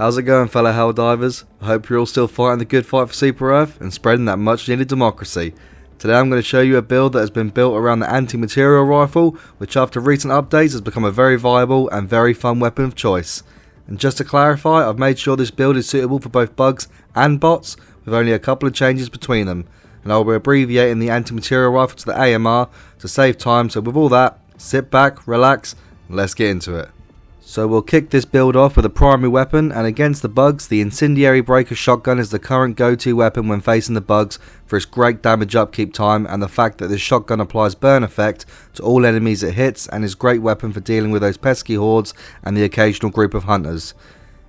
How's it going, fellow Helldivers? I hope you're all still fighting the good fight for Super Earth and spreading that much needed democracy. Today I'm going to show you a build that has been built around the anti-material rifle, which after recent updates has become a very viable and very fun weapon of choice. And just to clarify, I've made sure this build is suitable for both bugs and bots, with only a couple of changes between them. And I will be abbreviating the anti-material rifle to the AMR to save time, so with all that, sit back, relax, and let's get into it. So we'll kick this build off with a primary weapon, and against the bugs, the incendiary breaker shotgun is the current go-to weapon when facing the bugs for its great damage upkeep time and the fact that this shotgun applies burn effect to all enemies it hits and is a great weapon for dealing with those pesky hordes and the occasional group of hunters.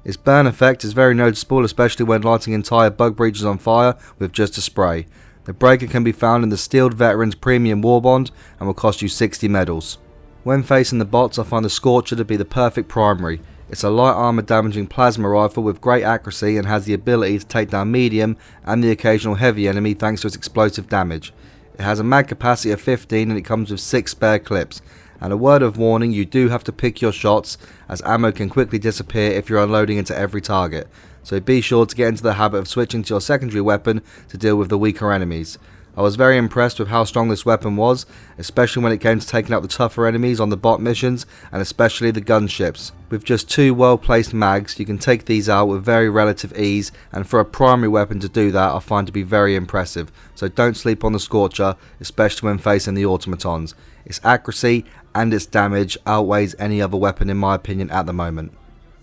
Its burn effect is very noticeable, especially when lighting entire bug breaches on fire with just a spray. The breaker can be found in the Steeled Veterans Premium War Bond and will cost you 60 medals. When facing the bots, I find the Scorcher to be the perfect primary. It's a light armor damaging plasma rifle with great accuracy and has the ability to take down medium and the occasional heavy enemy thanks to its explosive damage. It has a mag capacity of 15 and it comes with 6 spare clips. And a word of warning, you do have to pick your shots as ammo can quickly disappear if you're unloading into every target. So be sure to get into the habit of switching to your secondary weapon to deal with the weaker enemies. I was very impressed with how strong this weapon was, especially when it came to taking out the tougher enemies on the bot missions and especially the gunships. With just 2 well placed mags, you can take these out with very relative ease, and for a primary weapon to do that I find to be very impressive, so don't sleep on the Scorcher, especially when facing the Automatons. Its accuracy and its damage outweighs any other weapon in my opinion at the moment.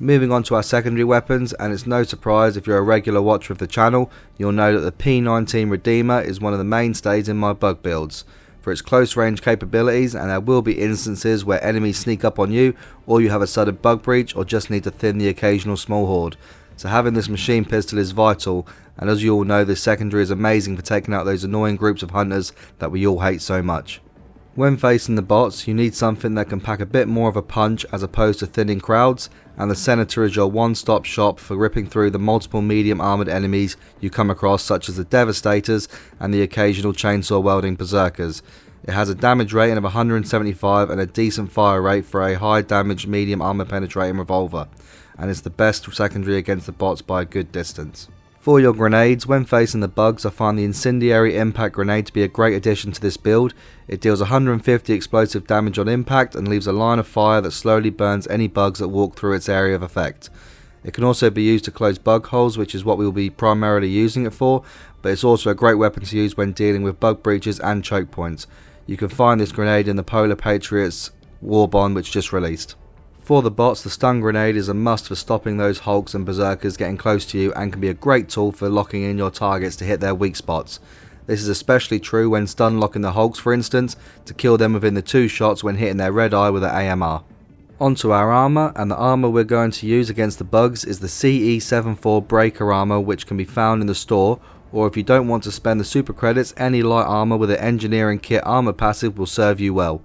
Moving on to our secondary weapons, and it's no surprise if you're a regular watcher of the channel, you'll know that the P19 Redeemer is one of the mainstays in my bug builds. For its close range capabilities, and there will be instances where enemies sneak up on you, or you have a sudden bug breach, or just need to thin the occasional small horde. So having this machine pistol is vital, and as you all know, this secondary is amazing for taking out those annoying groups of hunters that we all hate so much. When facing the bots, you need something that can pack a bit more of a punch as opposed to thinning crowds, and the Senator is your one-stop shop for ripping through the multiple medium armoured enemies you come across, such as the Devastators and the occasional chainsaw welding berserkers. It has a damage rating of 175 and a decent fire rate for a high damage medium armour penetrating revolver, and it's the best secondary against the bots by a good distance. For your grenades, when facing the bugs, I find the Incendiary Impact Grenade to be a great addition to this build. It deals 150 explosive damage on impact and leaves a line of fire that slowly burns any bugs that walk through its area of effect. It can also be used to close bug holes, which is what we will be primarily using it for, but it's also a great weapon to use when dealing with bug breaches and choke points. You can find this grenade in the Polar Patriots War Bond which just released. For the bots, the stun grenade is a must for stopping those hulks and berserkers getting close to you and can be a great tool for locking in your targets to hit their weak spots. This is especially true when stun locking the hulks, for instance, to kill them within the 2 shots when hitting their red eye with an AMR. Onto our armour, and the armour we're going to use against the bugs is the CE74 breaker armour, which can be found in the store, or if you don't want to spend the super credits, any light armour with an engineering kit armour passive will serve you well.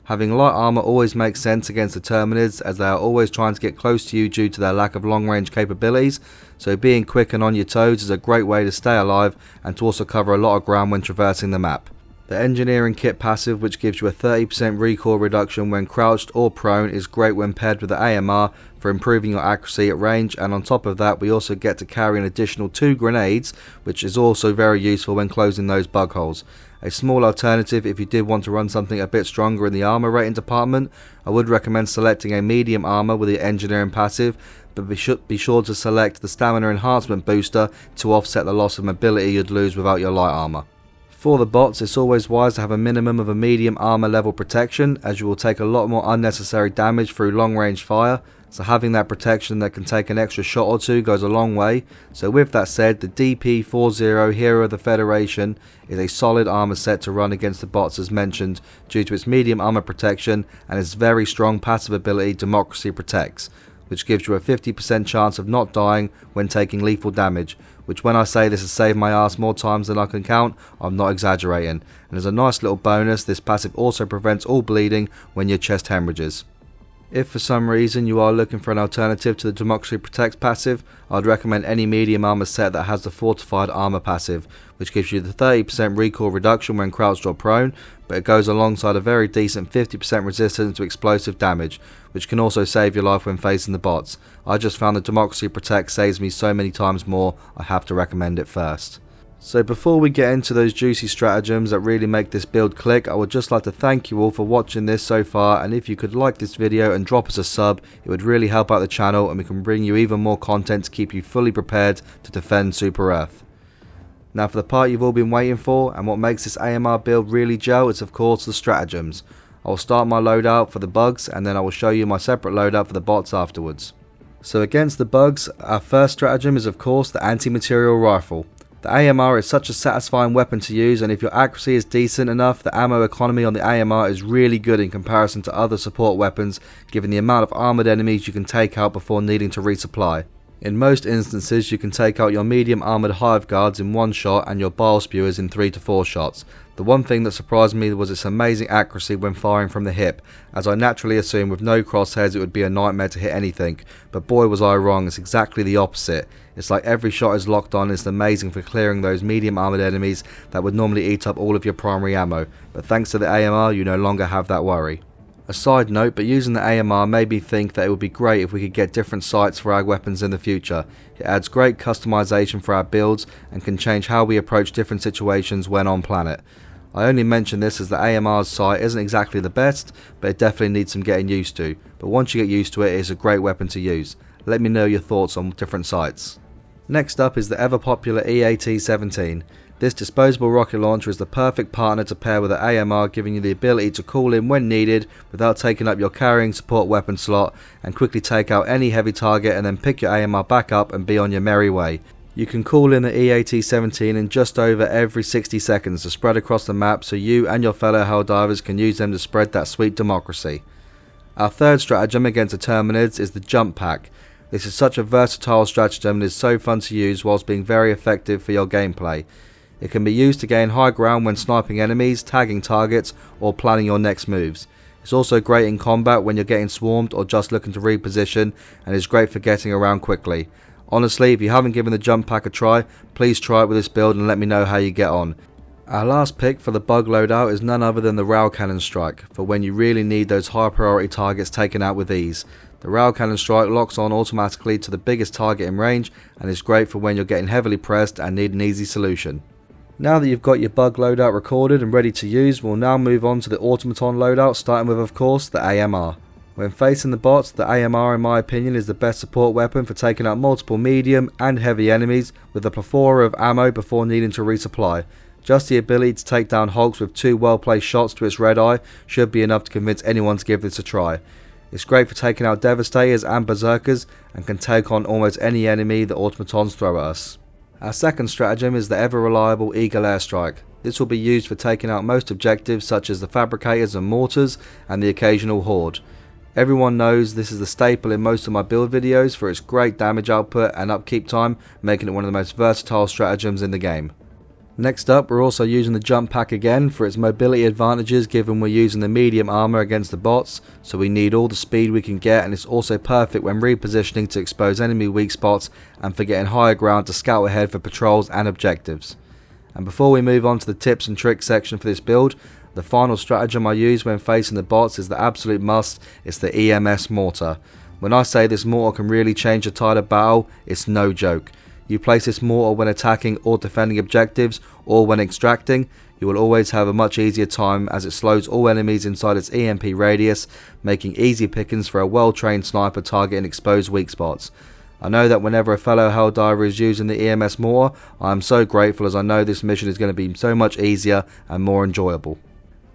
Having light armour always makes sense against the Terminids, as they are always trying to get close to you due to their lack of long range capabilities, so being quick and on your toes is a great way to stay alive and to also cover a lot of ground when traversing the map. The engineering kit passive, which gives you a 30% recoil reduction when crouched or prone, is great when paired with the AMR for improving your accuracy at range, and on top of that we also get to carry an additional 2 grenades, which is also very useful when closing those bug holes. A small alternative if you did want to run something a bit stronger in the armour rating department, I would recommend selecting a medium armour with the engineering passive, but be sure to select the stamina enhancement booster to offset the loss of mobility you'd lose without your light armour. For the bots, it's always wise to have a minimum of a medium armour level protection, as you will take a lot more unnecessary damage through long range fire, so having that protection that can take an extra shot or 2 goes a long way. So with that said, the DP40 Hero of the Federation is a solid armour set to run against the bots as mentioned, due to its medium armour protection and its very strong passive ability Democracy Protects, which gives you a 50% chance of not dying when taking lethal damage, which when I say this has saved my ass more times than I can count, I'm not exaggerating. And as a nice little bonus, this passive also prevents all bleeding when your chest hemorrhages. If for some reason you are looking for an alternative to the Democracy Protects passive, I'd recommend any medium armor set that has the Fortified Armor passive, which gives you the 30% recoil reduction when crouched or prone, but it goes alongside a very decent 50% resistance to explosive damage, which can also save your life when facing the bots. I just found the Democracy Protect saves me so many times more, I have to recommend it first. So before we get into those juicy stratagems that really make this build click, I would just like to thank you all for watching this so far, and if you could like this video and drop us a sub, it would really help out the channel and we can bring you even more content to keep you fully prepared to defend Super Earth. Now for the part you've all been waiting for, and what makes this AMR build really gel, is of course the stratagems. I will start my loadout for the bugs and then I will show you my separate loadout for the bots afterwards. So against the bugs, our first stratagem is of course the anti-material rifle. The AMR is such a satisfying weapon to use, and if your accuracy is decent enough, the ammo economy on the AMR is really good in comparison to other support weapons, given the amount of armoured enemies you can take out before needing to resupply. In most instances you can take out your medium armoured hive guards in one shot and your bile spewers in 3 to 4 shots. The one thing that surprised me was its amazing accuracy when firing from the hip, as I naturally assumed with no crosshairs it would be a nightmare to hit anything, but boy was I wrong, it's exactly the opposite. It's like every shot is locked on and it's amazing for clearing those medium armoured enemies that would normally eat up all of your primary ammo, but thanks to the AMR you no longer have that worry. A side note, but using the AMR made me think that it would be great if we could get different sights for our weapons in the future. It adds great customization for our builds and can change how we approach different situations when on planet. I only mention this as the AMR's sight isn't exactly the best, but it definitely needs some getting used to, but once you get used to it, it's a great weapon to use. Let me know your thoughts on different sights. Next up is the ever popular EAT-17. This disposable rocket launcher is the perfect partner to pair with the AMR, giving you the ability to call in when needed without taking up your carrying support weapon slot, and quickly take out any heavy target and then pick your AMR back up and be on your merry way. You can call in the EAT-17 in just over every 60 seconds to spread across the map so you and your fellow Helldivers can use them to spread that sweet democracy. Our third stratagem against the Terminids is the jump pack. This is such a versatile stratagem and is so fun to use whilst being very effective for your gameplay. It can be used to gain high ground when sniping enemies, tagging targets or planning your next moves. It's also great in combat when you're getting swarmed or just looking to reposition, and is great for getting around quickly. Honestly, if you haven't given the jump pack a try, please try it with this build and let me know how you get on. Our last pick for the bug loadout is none other than the rail cannon strike, for when you really need those high priority targets taken out with ease. The rail cannon strike locks on automatically to the biggest target in range and is great for when you're getting heavily pressed and need an easy solution. Now that you've got your bug loadout recorded and ready to use, we'll now move on to the Automaton loadout, starting with of course the AMR. When facing the bots, the AMR in my opinion is the best support weapon for taking out multiple medium and heavy enemies with a plethora of ammo before needing to resupply. Just the ability to take down hulks with 2 well placed shots to its red eye should be enough to convince anyone to give this a try. It's great for taking out devastators and berserkers and can take on almost any enemy the automatons throw at us. Our second stratagem is the ever reliable Eagle airstrike. This will be used for taking out most objectives such as the fabricators and mortars and the occasional horde. Everyone knows this is the staple in most of my build videos for its great damage output and upkeep time, making it one of the most versatile stratagems in the game. Next up, we're also using the jump pack again for its mobility advantages, given we're using the medium armor against the bots, so we need all the speed we can get, and it's also perfect when repositioning to expose enemy weak spots and for getting higher ground to scout ahead for patrols and objectives. And before we move on to the tips and tricks section for this build, the final stratagem I use when facing the bots is the absolute must. It's the EMS mortar. When I say this mortar can really change the tide of battle, it's no joke. You place this mortar when attacking or defending objectives, or when extracting, you will always have a much easier time as it slows all enemies inside its EMP radius, making easy pickings for a well-trained sniper targeting exposed weak spots. I know that whenever a fellow Helldiver is using the EMS mortar, I am so grateful, as I know this mission is going to be so much easier and more enjoyable.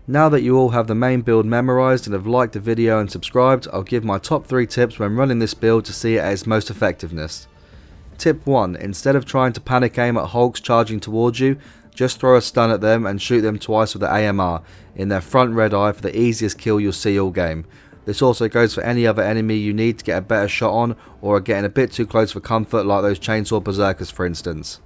Now that you all have the main build memorized and have liked the video and subscribed, I'll give my top 3 tips when running this build to see it at its most effectiveness. Tip 1. Instead of trying to panic aim at hulks charging towards you, just throw a stun at them and shoot them twice with the AMR in their front red eye for the easiest kill you'll see all game. This also goes for any other enemy you need to get a better shot on or are getting a bit too close for comfort, like those chainsaw berserkers for instance.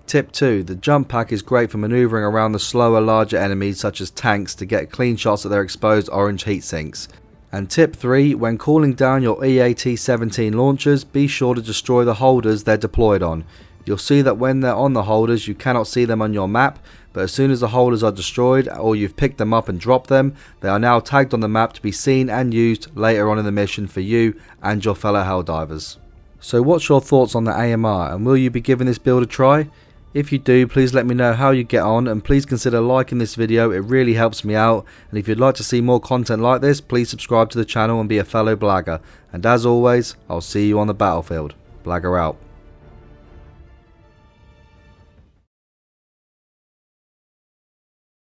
Tip 2. The jump pack is great for manoeuvring around the slower larger enemies such as tanks to get clean shots at their exposed orange heat sinks. And tip 3, when calling down your EAT-17 launchers, be sure to destroy the holders they're deployed on. You'll see that when they're on the holders you cannot see them on your map, but as soon as the holders are destroyed or you've picked them up and dropped them, they are now tagged on the map to be seen and used later on in the mission for you and your fellow Helldivers. So what's your thoughts on the AMR, and will you be giving this build a try? If you do, please let me know how you get on, and please consider liking this video, it really helps me out. And if you'd like to see more content like this, please subscribe to the channel and be a fellow blagger. And as always, I'll see you on the battlefield. Blagger out.